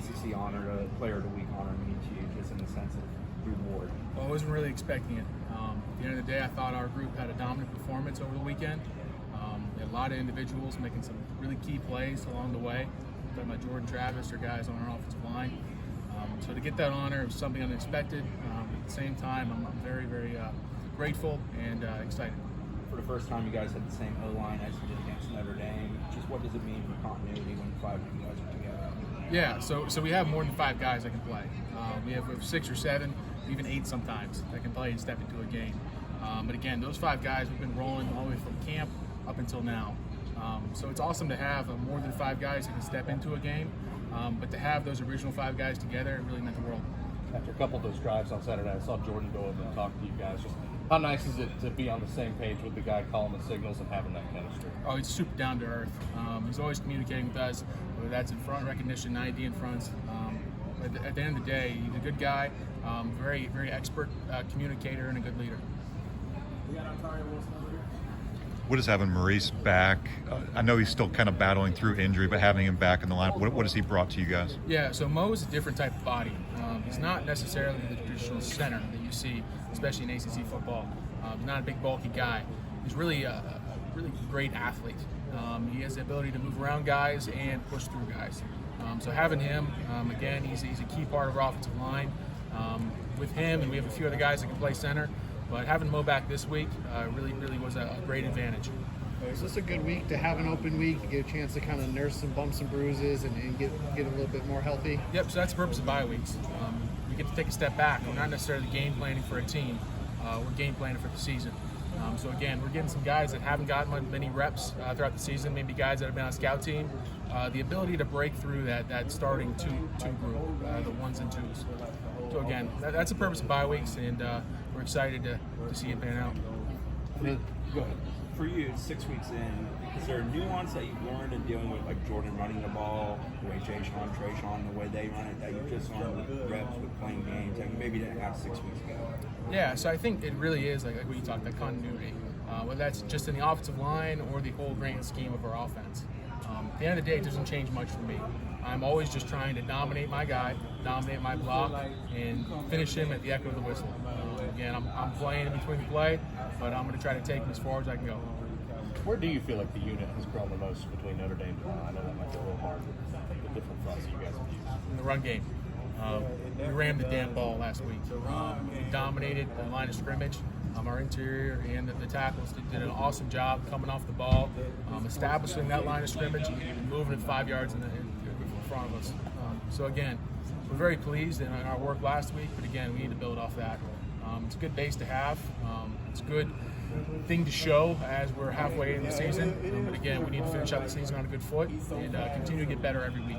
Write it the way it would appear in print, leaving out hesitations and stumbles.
ACC honor, Player of the Week honor mean to you, just in the sense of reward? Well, I wasn't really expecting it. At the end of the day, I thought our group had a dominant performance over the weekend. We had a lot of individuals making some really key plays along the way. I'm talking about Jordan Travis or guys on our offensive line. So to get that honor was something unexpected. At the same time, I'm very, very grateful and excited. For the first time, you guys had the same O-line as you did against Notre Dame. Just what does it mean for continuity when 5 of you guys are together? Yeah, so we have more than 5 guys that can play. We have 6 or 7, even 8 sometimes, that can play and step into a game. But again, those 5 guys we've been rolling all the way from camp up until now. So it's awesome to have more than 5 guys who can step into a game, but to have those original 5 guys together, it really meant the world. After a couple of those drives on Saturday, I saw Jordan go over and talk to you guys. Just how nice is it to be on the same page with the guy calling the signals and having that chemistry? Oh, he's super down to earth. He's always communicating with us, whether that's in front recognition, 90 in fronts. At the end of the day, he's a good guy, very, very expert communicator and a good leader. What is having Maurice back? I know he's still kind of battling through injury, but having him back in the lineup, what has he brought to you guys? Yeah, so Mo is a different type of body. He's not necessarily the traditional center that you see, especially in ACC football. He's not a big, bulky guy. He's really a really great athlete. He has the ability to move around guys and push through guys. So having him, again, he's a key part of our offensive line. With him, and we have a few other guys that can play center, but having Mo back this week really was a great advantage. Is this a good week to have an open week, to get a chance to kind of nurse some bumps and bruises and get a little bit more healthy? Yep, so that's the purpose of bye weeks. We get to take a step back. We're not necessarily game planning for a team. We're game planning for the season. So again, we're getting some guys that haven't gotten many reps throughout the season, maybe guys that have been on a scout team. The ability to break through that starting two group, the 1s and 2s. So again, that's the purpose of bye weeks, and we're excited to see it pan out. Go ahead. For you, 6 weeks in, is there a nuance that you've learned in dealing with, like Jordan running the ball, the way Trayshawn, the way they run it, that you just learned with reps, with playing games, that you maybe didn't have 6 weeks ago? Yeah, so I think it really is like what you talked, that continuity. Whether that's just in the offensive line or the whole grand scheme of our offense. At the end of the day, it doesn't change much for me. I'm always just trying to dominate my guy, dominate my block, and finish him at the echo of the whistle. Again, I'm playing in between the play, but I'm going to try to take him as far as I can go. Where do you feel like the unit has grown the most between Notre Dame and I know that might be a little hard with the different fronts that you guys have used? In the run game. We ran the damn ball last week. We dominated the line of scrimmage. Our interior and the tackles did an awesome job coming off the ball, establishing that line of scrimmage and moving it 5 yards in front of us. So again, we're very pleased in our work last week, but again, we need to build off that. It's a good base to have. It's a good thing to show as we're halfway in the season. But again, we need to finish out the season on a good foot and continue to get better every week.